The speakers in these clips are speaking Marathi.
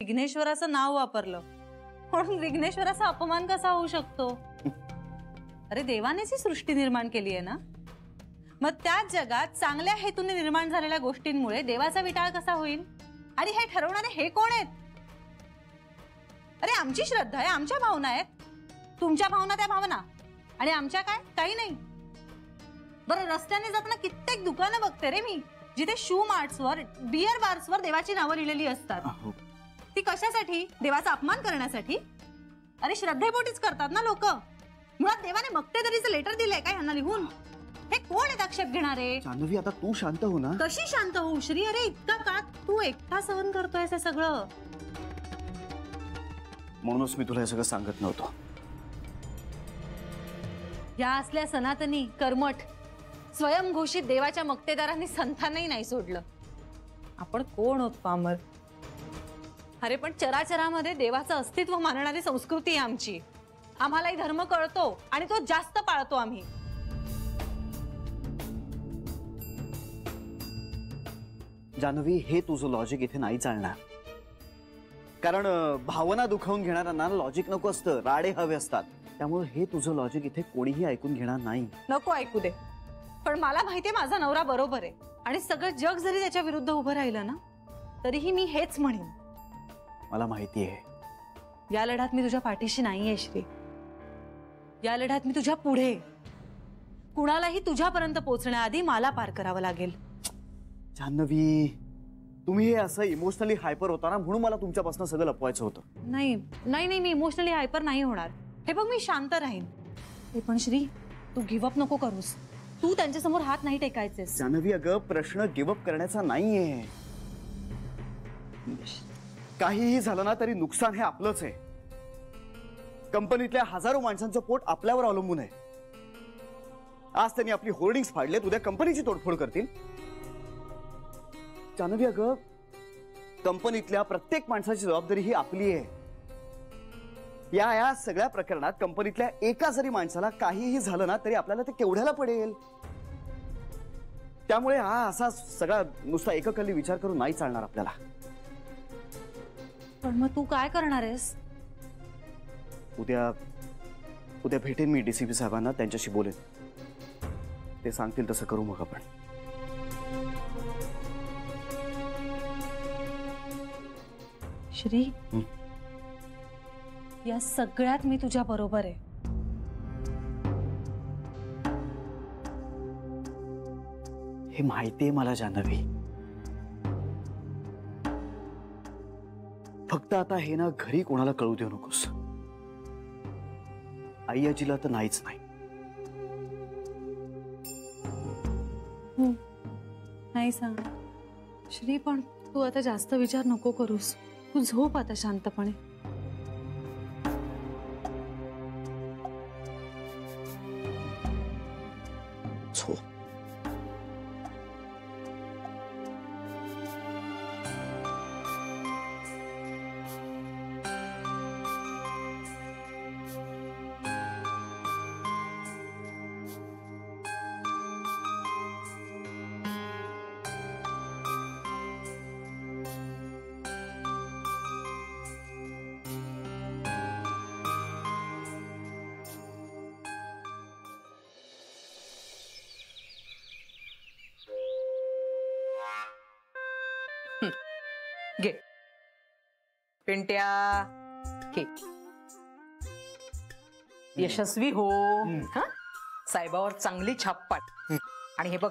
विघ्नेश्वराचं नाव वापरलं म्हणून विघ्नेश्वराचा अपमान कसा होऊ शकतो? अरे देवानेच ही सृष्टी निर्माण केली आहे ना, मग त्याच जगात चांगल्या हेतूने निर्माण झालेल्या गोष्टींमुळे देवाचा विटाळ कसा होईल? आणि हे ठरवणारे हे कोण आहेत? अरे आमची श्रद्धा आहे, आमच्या भावना आहेत, तुमच्या भावना त्या भावना, आणि आमच्या काय काही नाही. बरं रस्त्याने जाताना कित्येक दुकानं बघते रे मी जिथे शू मार्ट्सवर बियर बार्सवर देवाची नावं लिहिलेली असतात. ती कशासाठी? देवाचा अपमान करण्यासाठी? अरे श्रद्धेपोटीच करतात ना लोक. मुळात देवाने मक्तेदारीचं लेटर दिलंय काय यांना लिहून? हे कोण आहेत आक्षेप घेणारे? जान्हवी आता तू शांत हो ना. कशी शांत होऊ श्री? अरे इतका का तू एकटा सहन करतोयस हे सगळं? म्हणूनच मी तुला हे सगळं सांगत नव्हतो. या असल्या सनातनी कर्मठ स्वयंघोषित देवाच्या मक्तेदारांनी संतांनाही नाही सोडलं. आपण कोण होत पामर? अरे पण चराचरामध्ये देवाचं अस्तित्व मानणारी संस्कृती आहे आमची. आम्हालाही धर्म कळतो आणि तो जास्त पाळतो आम्ही. जान्हवी हे तुझं लॉजिक इथे नाही चालणार. कारण भावना दुखावून घेणाऱ्यांना लॉजिक नको असतं, राडे हवे असतात. त्यामुळे हे तुझं लॉजिक इथे कोणीही ऐकून घेणार नाही. नको ऐकू दे, पण मला माहितीये माझा नवरा बरोबर आहे आणि सगळं जग जरी त्याच्या विरुद्ध उभं राहिलं ना तरीही मी हेच म्हणेन. मला माहिती आहे या लढ्यात मी तुझ्या पाठीशी नाहीये श्री. या लढ्यात मी तुझ्या पुढे. कुणालाही तुझ्यापर्यंत पोहोचण्याआधी मला पार करावं लागेल. जान्हवी तुम्ही हे असं इमोशनली हायपर होता ना, म्हणून मला तुमच्यापासून सगळं लपवायचं होतं. नाही नाही नाही, मी इमोशनली हायपर नाही होणार. हे बघ मी शांत राहीन. हे पण श्री तू गिव्हअप नको करूस. तू त्यांच्या समोर हात नाही टेकायचेस. जान्हवी अगं प्रश्न गिव्हअप करण्याचा नाहीये. काहीही झालं ना तरी नुकसान हे आपलंच आहे. कंपनीतल्या हजारो माणसांचं पोट आपल्यावर अवलंबून आहे. आज त्यांनी आपली होर्डिंग्स फाडलेत, उद्या कंपनीची तोडफोड करतील. जान्हवी अगं कंपनीतल्या प्रत्येक माणसाची जबाबदारी ही आपली आहे. या सगळ्या प्रकरणात कंपनीतल्या एका जरी माणसाला काहीही झालं ना तरी आपल्याला ते केवढ्याला पडेल. त्यामुळे हा असा सगळा नुसता एककल्ली विचार करून नाही चालणार आपल्याला. पण मग तू काय करणार आहेस? उद्या भेटेन मी डीसीपी साहेबांना, त्यांच्याशी बोलेन. ते सांगतील तसं करू मग आपण. श्री या सगळ्यात मी तुझ्या बरोबर आहे. हे माहितीये मला जान्हवी. फक्त आता हे ना घरी कोणाला कळू देऊ नकोस. आई आजीला तर नाहीच नाही. नाही सांग श्री, पण तू आता जास्त विचार नको करूस. तू झोप आता शांतपणे. झोप. घे पिंट्या, घे. यशस्वी हो. साहेबावर चांगली छाप पाड. आणि हे बघ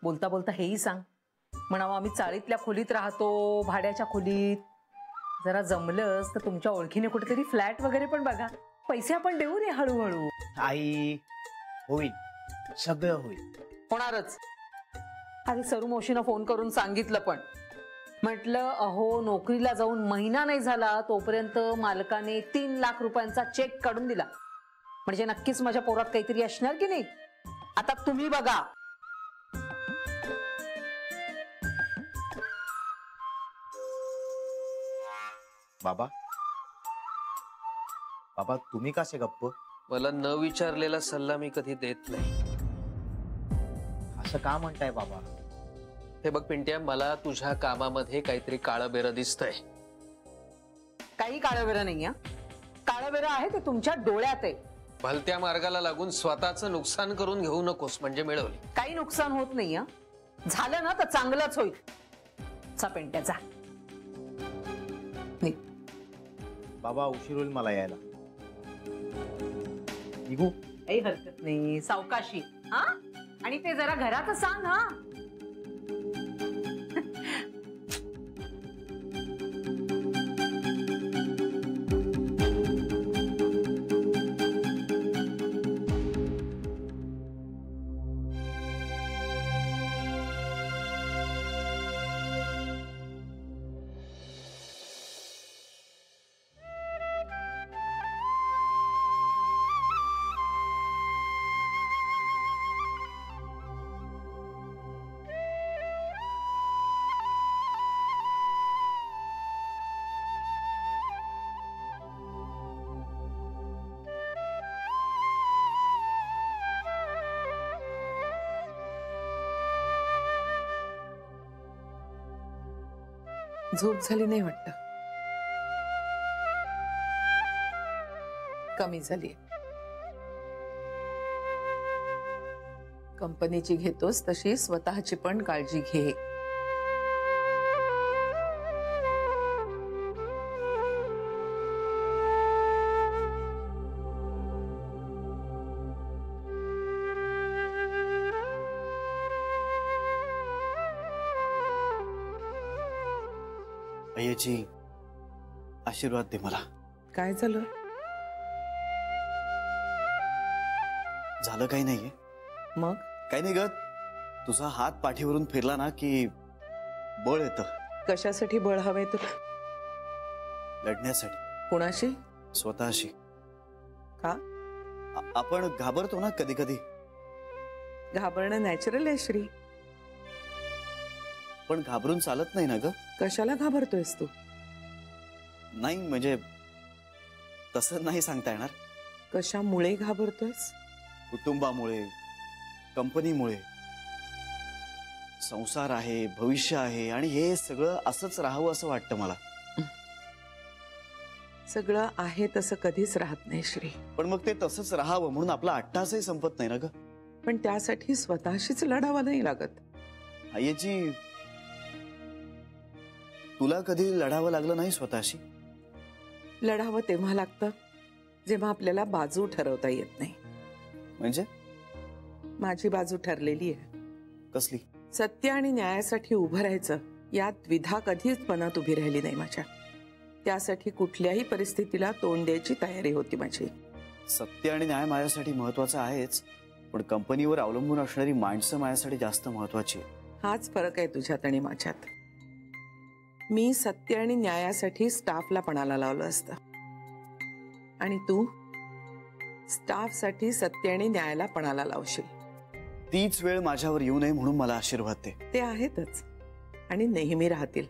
बोलता बोलता हेही सांग म्हणावं आम्ही चाळीतल्या खोलीत राहतो, भाड्याच्या खोलीत. जरा जमलंच तर तुमच्या ओळखीने कुठेतरी फ्लॅट वगैरे पण बघा. पैसे आपण देऊ रे हळूहळू. आई होईल, सगळं होईल. होणारच. अरे सरू मावशीनं फोन करून सांगितलं, पण म्हटलं अहो नोकरीला जाऊन महिना नाही झाला तोपर्यंत मालकाने 3 लाख रुपयांचा चेक काढून दिला. म्हणजे नक्कीच माझ्या पोरात काहीतरी असणार की नाही. आता तुम्ही बघा. बाबा बाबा तुम्ही कसे गप्प? मला न विचारलेला सल्ला मी कधी देत नाही. असं का म्हणताय बाबा? हे बघ पिंट्या, मला तुझ्या कामामध्ये काहीतरी काळं बेरं दिसतंय. काही काळवेरा नाही. काळवेरा आहे ते तुमच्या डोळ्यात आहे. भलत्या मार्गाला लागून स्वतःचं नुकसान करून घेऊ नकोस म्हणजे मिळवली. काही नुकसान होत नाही. झालं ना तर चांगलंच होईल. चा पेंट्या जा. निघ. बाबा उशीर होईल मला यायला. निघू? काही हरकत नाही. सावकाशी. हा आणि ते जरा घरात सांग. हा झोप झाली नाही वाटत. कमी झाली. कंपनीची घेतोस तशी स्वतःची पण काळजी घे. अय्याची आशीर्वाद दे मला. काय झालं? झालं काही नाहीये. मग काही नाही ग. तुझा हात पाठीवरून फिरला ना की बळ येतं. कशासाठी बळ हवंय तुला? लढण्यासाठी. कुणाशी? स्वतःशी. का? आपण घाबरतो ना कधी कधी. घाबरणं नॅचरल आहे श्री. पण घाबरून चालत नाही ना ग. कशाला घाबरतोयस तू? नाही म्हणजे तसं नाही सांगता येणार. कशामुळे घाबरतोयस? कुटुंबामुळे, कंपनीमुळे. संसार आहे, भविष्य आहे आणि हे सगळं असंच राहावं असं वाटतं मला. सगळं आहे तसं कधीच राहत नाही श्री. पण मग ते तसंच राहावं म्हणून आपला अट्टासही संपत नाही ना ग. पण त्यासाठी स्वतःशीच लढावं नाही लागत. आईची तुला कधी लढावं लागलं नाही स्वतःशी? लढावं तेव्हा लागतं जेव्हा आपल्याला बाजू ठरवता येत नाही. म्हणजे? माझी बाजू ठरलेली आहे. कसली? सत्य आणि न्यायासाठी उभं राहायचं यात द्विधा कधीच मनात उभी राहिली नाही माझ्या. त्यासाठी कुठल्याही परिस्थितीला तोंड द्यायची तयारी होती माझी. सत्य आणि न्याय माझ्यासाठी महत्वाचं आहेच, पण कंपनीवर अवलंबून असणारी माणसं माझ्यासाठी जास्त महत्वाची आहे. हाच फरक आहे तुझ्यात आणि माझ्यात. मी सत्य आणि न्यायासाठी स्टाफला पणाला लावलं असतं आणि तू स्टाफसाठी सत्य आणि न्यायाला पणाला लावशील. तीच वेळ माझ्यावर येऊ नये म्हणून मला आशीर्वाद दे. ते आहेतच आणि नेहमी राहतील.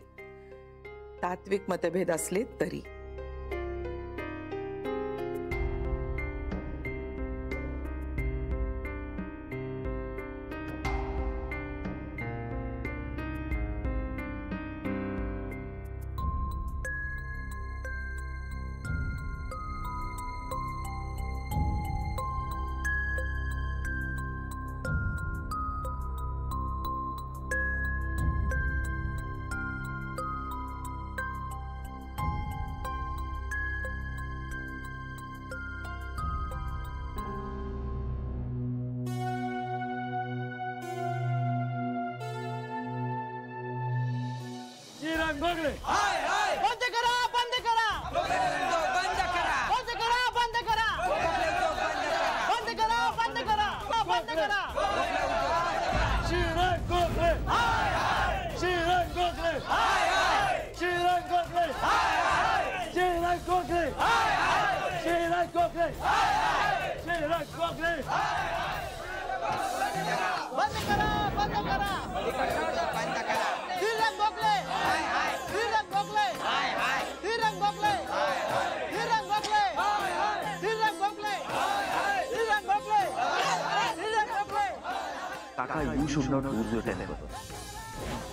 तात्विक मतभेद असले तरी. बंद करा बंद करा बंद करा बंद करा बंद करा बंद करा बंद करा बंद करा. श्रीरंग गोखले श्रीरंग गोखले श्रीरंग गोखले श्रीरंग गोखले श्रीरंग गोखले श्रीरंग गोखले. बंद करा बंद करा बंद करा. श्रीरंग गोखले श्रीरंग गोखले श्रीरंग गोखले श्रीरंग गोखले श्रीरंग गोखले श्रीरंग गोखले श्रीरंग गोखले. काका you should not lose your temper.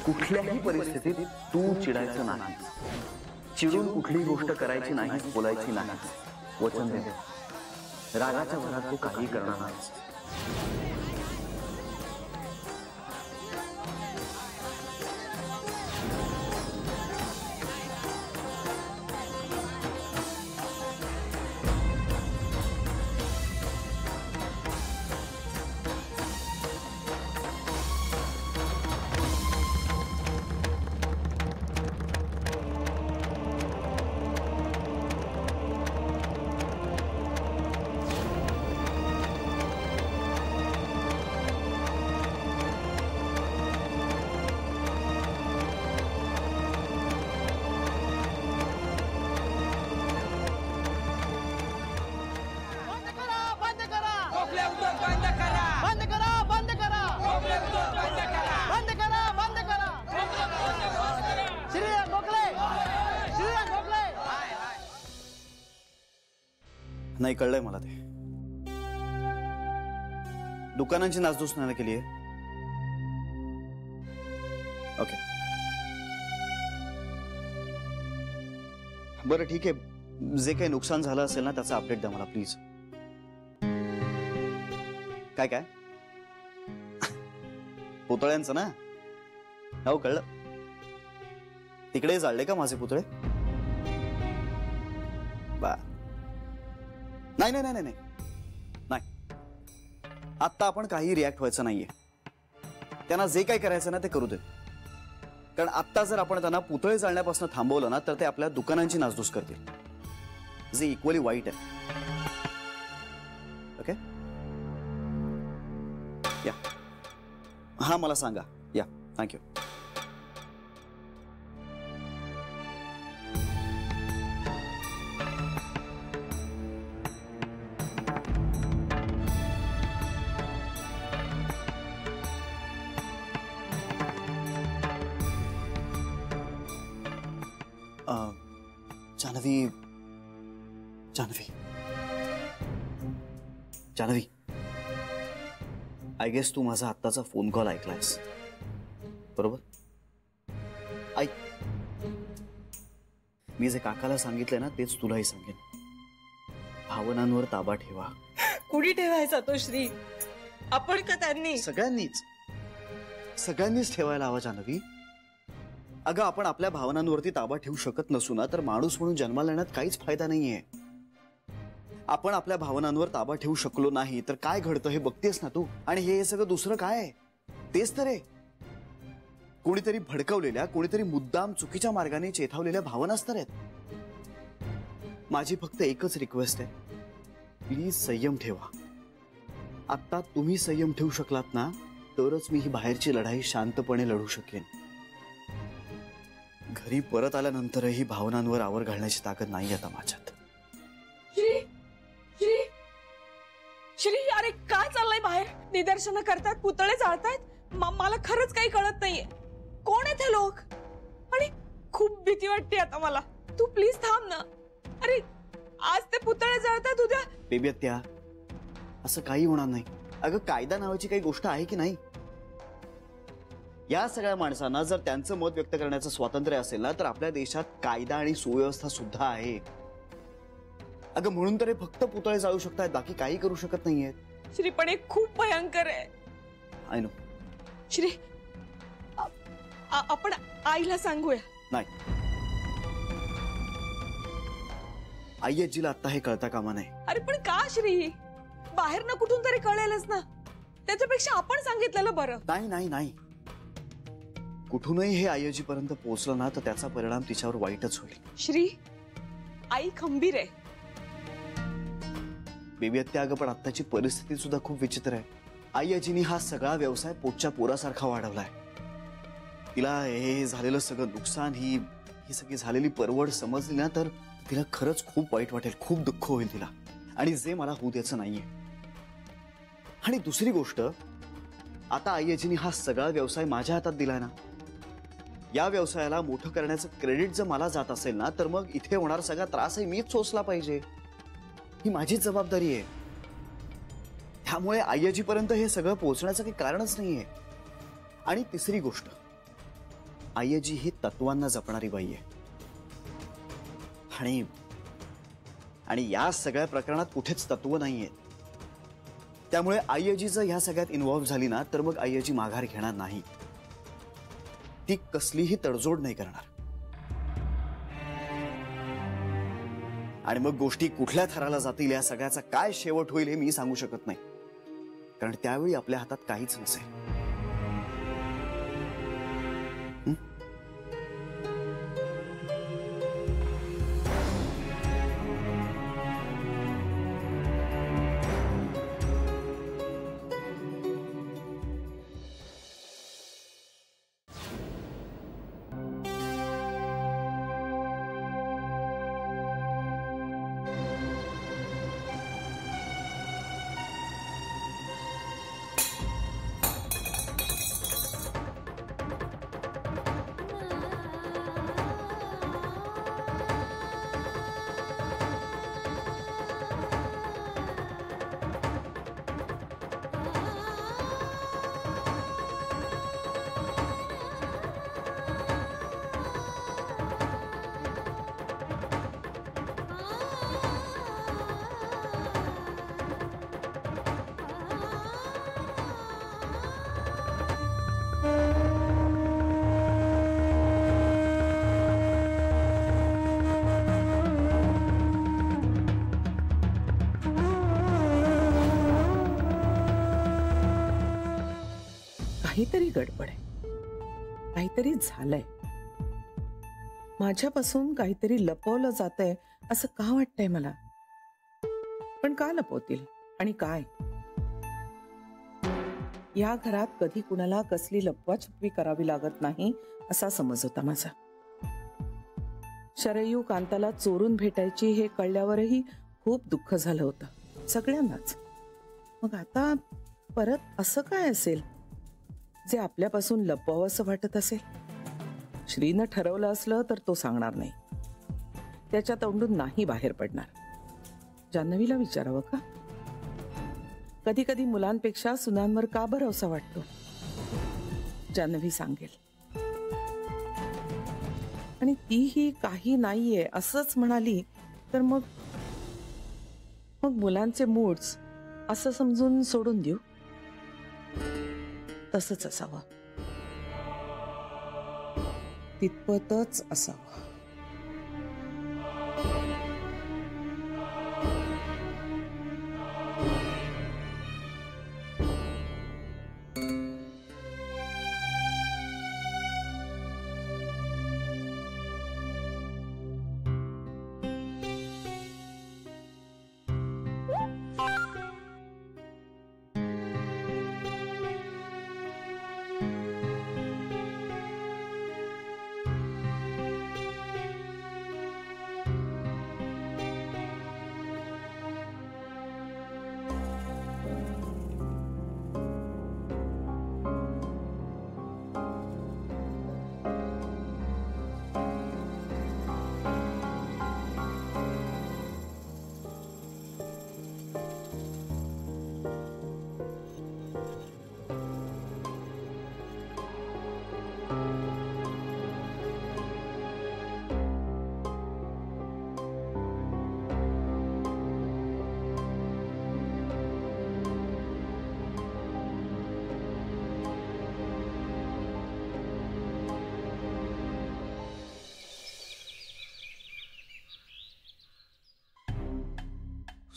कुठल्याही परिस्थितीत तू चिडायचं नाही. चिडून कुठली गोष्ट करायची नाही, बोलायची नाही, वचन दे. रागाच्या भरात तू काही करणार नाहीस. नाही कळलंय मला ते. दुकानांची नासधूस नाही केली आहे. ओके बरं ठीक आहे. जे काही नुकसान झालं असेल ना त्याचा अपडेट द्या मला प्लीज. काय काय पुतळ्यांचं ना? हो कळलं. तिकडे जाळले का माझे पुतळे? बा नाही नाही नाही नाही नाही. आत्ता आपण काही रिॲक्ट व्हायचं नाहीये. त्यांना जे काही करायचं ना ते करू दे. कारण आत्ता जर आपण त्यांना पुतळे जाळण्यापासून थांबवलं ना तर ते आपल्या दुकानांची नासधूस करतील, जे इक्वली वाईट आहे. ओके या. हा मला सांगा. Yeah thank you. Janhavi Janhavi Janhavi I guess तू माझा आत्ताचा फोन कॉल ऐकलायस बरोबर? ऐक, मी जे काकाला सांगितलंय ना तेच तुलाही सांगेन. भावनांवर ताबा ठेवा. कुणी ठेवायचा तो श्री? आपण का त्यांनी? सगळ्यांनीच ठेवायला हवा जानवी. अगं आपण आपल्या भावनांवरती ताबा ठेवू शकत नसू ना तर माणूस म्हणून जन्माला येण्यात काहीच फायदा नाहीये. आपण आपल्या भावनांवर ताबा ठेवू शकलो नाही तर काय घडतं हे बघतेस ना तू. आणि हे सगळं दुसरं काय आहे? तेच तर आहे. कोणीतरी भडकवलेल्या, कोणीतरी मुद्दाम चुकीच्या मार्गाने चेथावलेल्या भावनाच तर आहेत. माझी फक्त एकच रिक्वेस्ट आहे, प्लीज संयम ठेवा. आता तुम्ही संयम ठेवू शकलात ना तरच मी ही बाहेरची लढाई शांतपणे लढू शकेन. घरी परत आल्यानंतरही भावनांवर आवर घालण्याची ताकद नाही आता माझ्यात. श्री श्री श्री अरे काय चाललंय बाहेर? निदर्शनं करतात, पुतळे जाळतायत. मला खरंच काही कळत नाहीये. कोण आहेत हे लोक? आणि खूप भीती वाटते आता मला. तू प्लीज थांब ना. अरे आज ते पुतळे जाळतात, उद्या बेबी आत्या असं काही होणार नाही. अगं कायदा नावाची काही गोष्ट आहे की नाही? या सगळ्या माणसांना जर त्यांचं मत व्यक्त करण्याचं स्वातंत्र्य असेल ना तर आपल्या देशात कायदा आणि सुव्यवस्था सुद्धा आहे. अगं म्हणून तर हे फक्त पुतळे जाळू शकतात, बाकी काही करू शकत नाहीये. श्री पण हे खूप भयंकर आहे. I know. श्री आपण आईला सांगूया. नाही, आई आजीला आता हे कळता कामा नाही. अरे पण का श्री? बाहेर ना कुठून तरी कळेलच ना. त्याच्यापेक्षा आपण सांगितलेलं बरं. नाही नाही नाही, कुठूनही हे आई आजीपर्यंत पोहोचलं ना तर त्याचा परिणाम तिच्यावर वाईटच होईल. श्री आई खंबीर आहे. बेबी आत्या अगं पण आत्ताची परिस्थिती सुद्धा खूप विचित्र आहे. आई आजीनी हा सगळा व्यवसाय पोटच्या पोरासारखा वाढवलाय. तिला हे झालेलं सगळं नुकसान, ही सगळी झालेली परवड समजली ना तर तिला खरंच खूप वाईट वाटेल, खूप दुःख होईल तिला. आणि जे मला होऊ द्यायचं नाहीये. आणि दुसरी गोष्ट, आता आई आजीनी हा सगळा व्यवसाय माझ्या हातात दिलाय ना. या व्यवसायाला मोठं करण्याचं क्रेडिट जर मला जात असेल ना तर मग इथे होणारा सगळा त्रासही मीच सोसला पाहिजे. ही माझीच जबाबदारी आहे. त्यामुळे आई आजीपर्यंत हे सगळं पोहोचण्याचं काही कारणच नाहीये. आणि तिसरी गोष्ट, आई आजी ही तत्वांना जपणारी बाई आहे. आणि या सगळ्या प्रकरणात कुठेच तत्व नाहीये. त्यामुळे आईजी जर ह्या सगळ्यात इन्व्हॉल्व्ह झाली ना तर मग आईजी माघार घेणार नाही. ती कसलीही तडजोड नाही करणार. आणि मग गोष्टी कुठल्या थराला जातील, या सगळ्याचा काय शेवट होईल हे मी सांगू शकत नाही, कारण त्यावेळी आपल्या हातात काहीच नसेल. काहीतरी गडबड आहे, काहीतरी झालंय. माझ्यापासून काहीतरी लपवलं जातंय असं का वाटतंय मला. पण का लपवतील आणि काय. या घरात कधी कुणाला कसली लपवाछपवी करावी लागत नाही असा समज होता माझा. शरयू कांताला चोरून भेटायची हे कळल्यावरही खूप दुःख झालं होतं सगळ्यांनाच. मग आता परत असं काय असेल जे आपल्यापासून लपवावं असं वाटत असेल. श्रीनं ठरवलं असलं तर तो सांगणार नाही, त्याच्या तोंडून नाही बाहेर पडणार. जान्हवीला विचारावं का. कधी कधी मुलांपेक्षा सुनांवर का भरोसा वाटतो. जान्हवी सांगेल. आणि तीही काही नाहीये असंच म्हणाली तर मग मुलांचे मूड्स असं समजून सोडून देऊ. तसंच असावं, तितपतच असावं.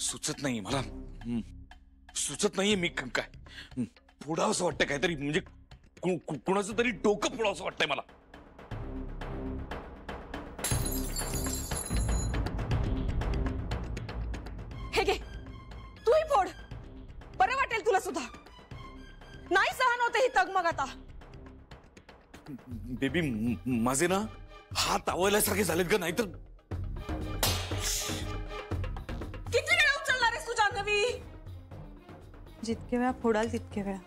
सुचत नाही मला. सुचत नाहीये मी काय फोडावं असं वाटतं काहीतरी. म्हणजे कुणाचं तरी डोकं फोडावं असं वाटतंय मला. हे घे, तूही फोड, बरं वाटेल तुला सुद्धा. नाही सहन होते ही तगमग आता. बेबी माझे ना हात आवळल्यासारखे झालेत का. नाहीतर किती वेळा उचलणार आहेस तू जान्हवी. जितके वेळा फोडाल तितके वेळा.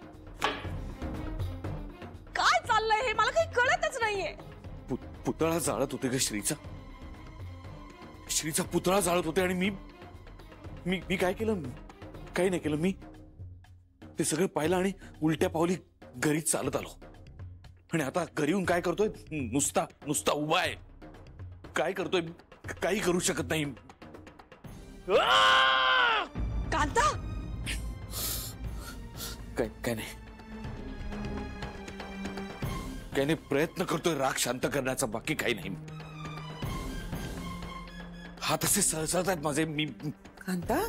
काय चाललंय हे मला काही कळतच नाहीये. पुतळा जाळत होते का श्रीचा. श्रीचा पुतळा जाळत होते आणि मी मी मी काय केलं. काही नाही केलं. मी ते सगळं पाहिलं आणि उलट्या पावली घरी चालत आलो. आणि आता घरी येऊन काय करतोय. नुसता उभा आहे. काय करतोय काही करू शकत नाही. कांता काय नाही, काही नाही. प्रयत्न करतोय राग शांत करण्याचा, बाकी काही नाही. हात असे सळसळत आहेत माझे. मी कांता